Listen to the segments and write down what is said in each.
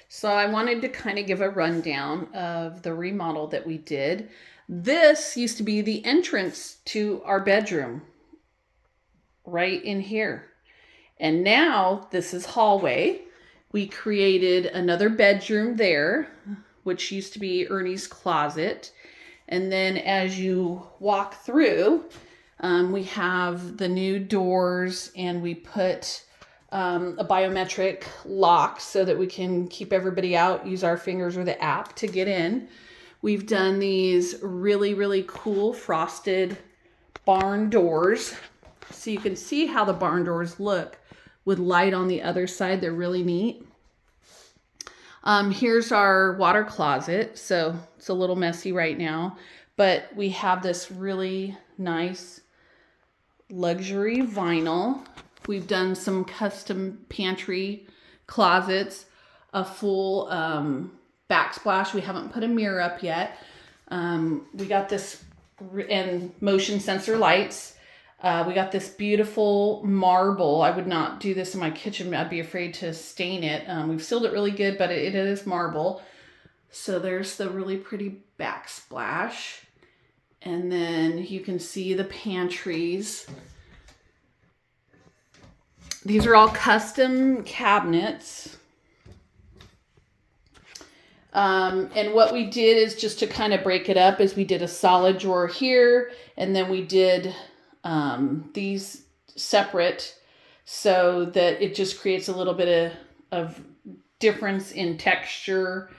So I wanted to kind of give a rundown of the remodel that we did. This used to be the entrance to our bedroom right in here. And now this is hallway. We created another bedroom there, which used to be Ernie's closet. And then as you walk through, we have the new doors, and we put a biometric lock so that we can keep everybody out, use our fingers or the app to get in. We've done these really, really cool frosted barn doors. So you can see how the barn doors look with light on the other side. They're really neat. Here's our water closet. So it's a little messy right now, but we have this really nice luxury vinyl. We've done some custom pantry closets, a full backsplash. We haven't put a mirror up yet. We got this, and motion sensor lights. We got this beautiful marble. I would not do this in my kitchen. I'd be afraid to stain it. We've sealed it really good, but it is marble. So there's the really pretty backsplash. And then you can see the pantries. These are all custom cabinets. And what we did is, just to kind of break it up, is we did a solid drawer here, and then we did these separate, so that it just creates a little bit of difference in texture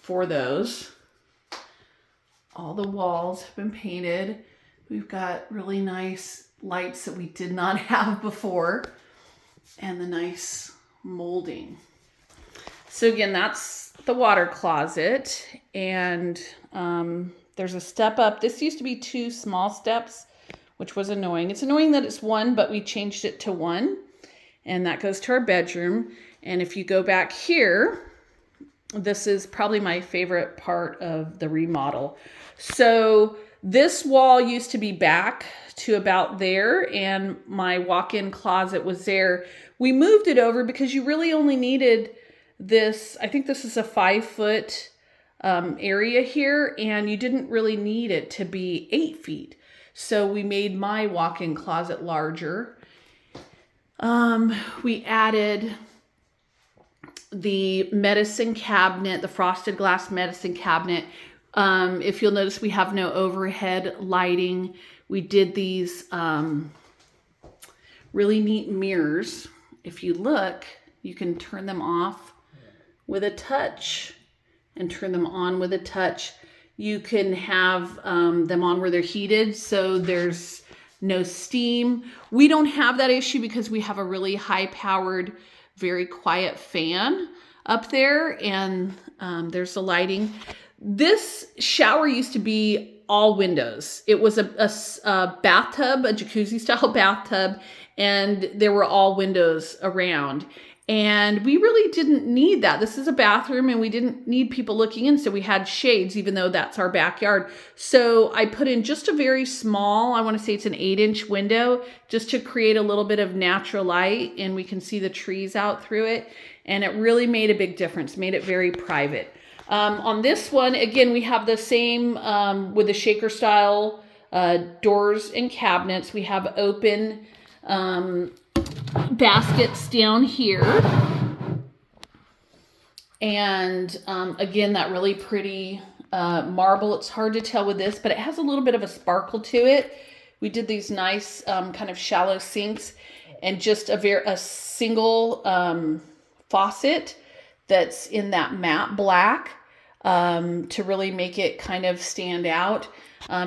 for those. All the walls have been painted. We've got really nice lights that we did not have before, and the nice molding. So again, that's the water closet, and there's a step up. This used to be 2 small steps, which was annoying. It's annoying that it's 1, but we changed it to 1, and that goes to our bedroom. And if you go back here, this is probably my favorite part of the remodel. So this wall used to be back to about there, and my walk-in closet was there. We moved it over because you really only needed this. I think this is a 5-foot area here, and you didn't really need it to be 8 feet. So we made my walk-in closet larger. We added the medicine cabinet, the frosted glass medicine cabinet. If you'll notice, we have no overhead lighting. We did these really neat mirrors. If you look, you can turn them off with a touch and turn them on with a touch. You can have them on where they're heated, so there's no steam. We don't have that issue because we have a really high-powered, very quiet fan up there, and there's the lighting. This shower used to be all windows. It was a bathtub, a jacuzzi-style bathtub, and there were all windows around. And we really didn't need that. This is a bathroom, and we didn't need people looking in, so we had shades, even though that's our backyard. So I put in just a very small, I want to say it's an 8-inch window, just to create a little bit of natural light, and we can see the trees out through it. And it really made a big difference, made it very private. On this one, again, we have the same with the shaker style doors and cabinets. We have open baskets down here, and again, that really pretty marble. It's hard to tell with this, but it has a little bit of a sparkle to it. We did these nice kind of shallow sinks, and just a single faucet that's in that matte black to really make it kind of stand out.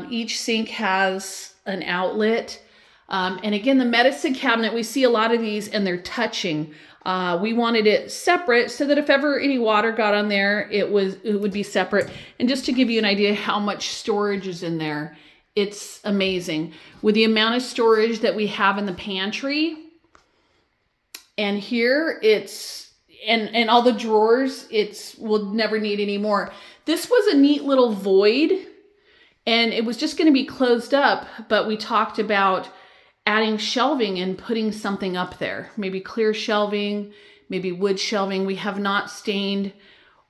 Each sink has an outlet. And again, the medicine cabinet, we see a lot of these and they're touching. We wanted it separate so that if ever any water got on there, it would be separate. And just to give you an idea how much storage is in there, it's amazing. With the amount of storage that we have in the pantry, and here and all the drawers, we'll never need any more. This was a neat little void, and it was just going to be closed up, but we talked about adding shelving and putting something up there, maybe clear shelving, maybe wood shelving. We have not stained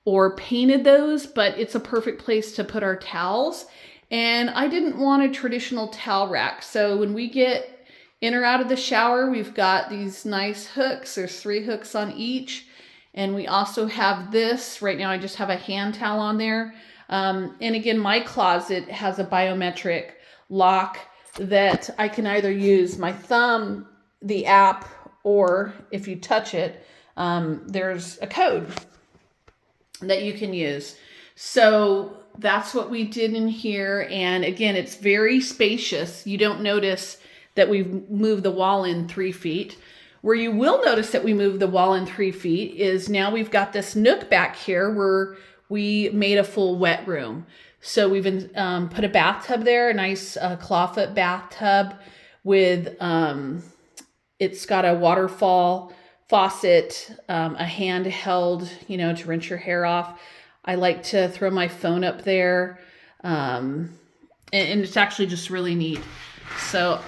or painted those, but it's a perfect place to put our towels. And I didn't want a traditional towel rack. So when we get in or out of the shower, we've got these nice hooks. There's 3 hooks on each. And we also have this. Right now I just have a hand towel on there. And again, my closet has a biometric lock that I can either use my thumb, the app, or if you touch it, there's a code that you can use. So that's what we did in here. And again, it's very spacious. You don't notice that we've moved the wall in 3 feet. Where you will notice that we moved the wall in 3 feet is now we've got this nook back here where we made a full wet room. So we've put a bathtub there, a nice clawfoot bathtub with, it's got a waterfall faucet, a handheld, to rinse your hair off. I like to throw my phone up there. And it's actually just really neat. So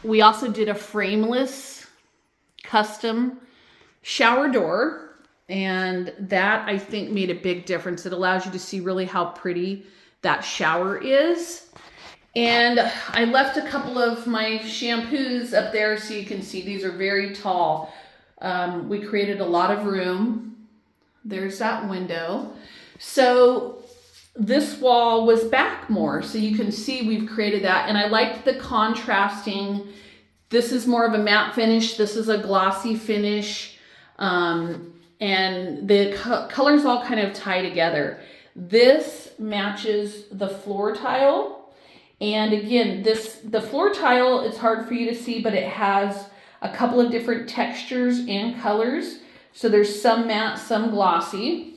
we also did a frameless custom shower door, and that I think made a big difference. It allows you to see really how pretty that shower is. And I left a couple of my shampoos up there so you can see these are very tall. We created a lot of room. There's that window. So this wall was back more, so you can see we've created that. And I liked the contrasting. This is more of a matte finish. This is a glossy finish. And the colors all kind of tie together. This matches the floor tile. And again, the floor tile is hard for you to see, but it has a couple of different textures and colors. So there's some matte, some glossy.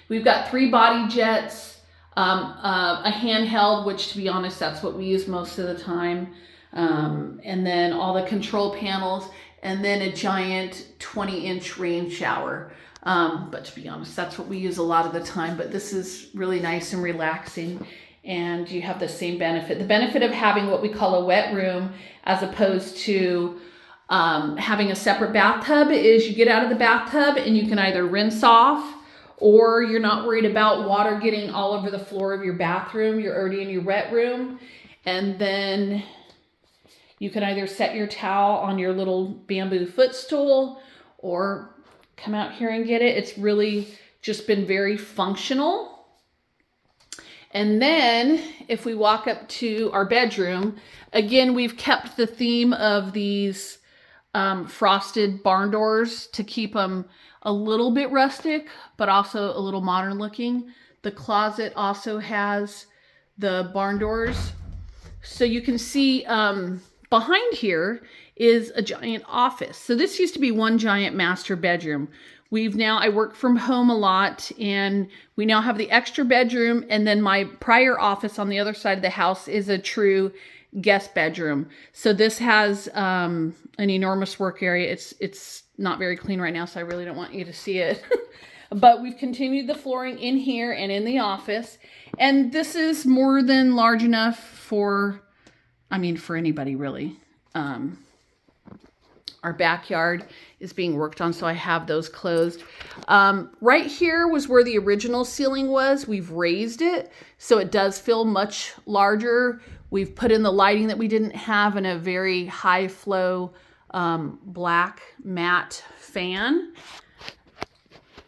We've got 3 body jets, a handheld, which to be honest, that's what we use most of the time. And then all the control panels, and then a giant 20-inch rain shower. But to be honest, that's what we use a lot of the time. But this is really nice and relaxing, and you have the same benefit. The benefit of having what we call a wet room as opposed to having a separate bathtub is you get out of the bathtub and you can either rinse off, or you're not worried about water getting all over the floor of your bathroom. You're already in your wet room. And then you can either set your towel on your little bamboo footstool or come out here and get it. It's really just been very functional. And then if we walk up to our bedroom, again, we've kept the theme of these frosted barn doors to keep them a little bit rustic, but also a little modern looking. The closet also has the barn doors. So you can see behind here is a giant office. So this used to be one giant master bedroom. I work from home a lot, and we now have the extra bedroom, and then my prior office on the other side of the house is a true guest bedroom. So this has an enormous work area. It's not very clean right now, so I really don't want you to see it. But we've continued the flooring in here and in the office. And this is more than large enough for anybody really. Our backyard is being worked on, so I have those closed. Right here was where the original ceiling was. We've raised it, so it does feel much larger. We've put in the lighting that we didn't have and a very high flow black matte fan.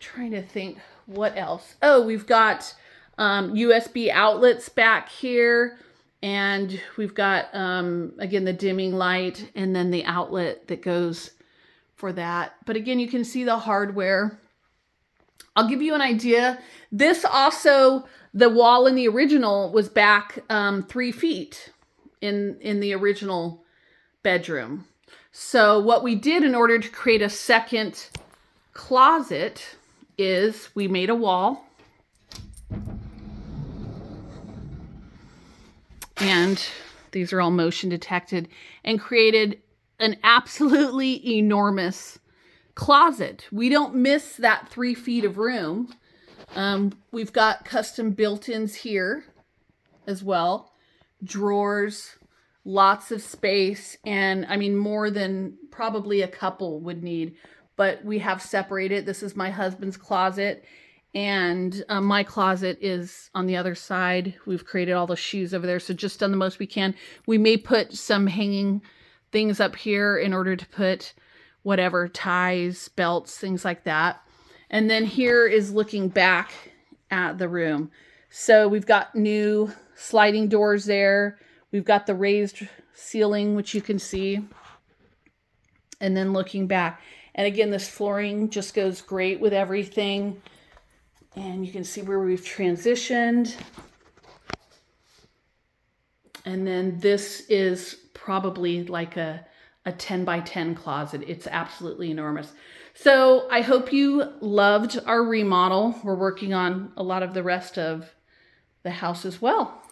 Trying to think what else. Oh, we've got USB outlets back here. And we've got, again, the dimming light and then the outlet that goes for that. But again, you can see the hardware. I'll give you an idea. This also, the wall in the original was back 3 feet in the original bedroom. So what we did in order to create a second closet is we made a wall. And these are all motion detected, and created an absolutely enormous closet. We don't miss that 3 feet of room. We've got custom built-ins here as well. Drawers, lots of space, and more than probably a couple would need but we have separated. This is my husband's closet, and my closet is on the other side. We've created all the shoes over there, so just done the most we can. We may put some hanging things up here in order to put whatever, ties, belts, things like that. And then here is looking back at the room. So we've got new sliding doors there. We've got the raised ceiling, which you can see. And then looking back. And again, this flooring just goes great with everything. And you can see where we've transitioned. And then this is probably like a 10 by 10 closet. It's absolutely enormous. So I hope you loved our remodel. We're working on a lot of the rest of the house as well.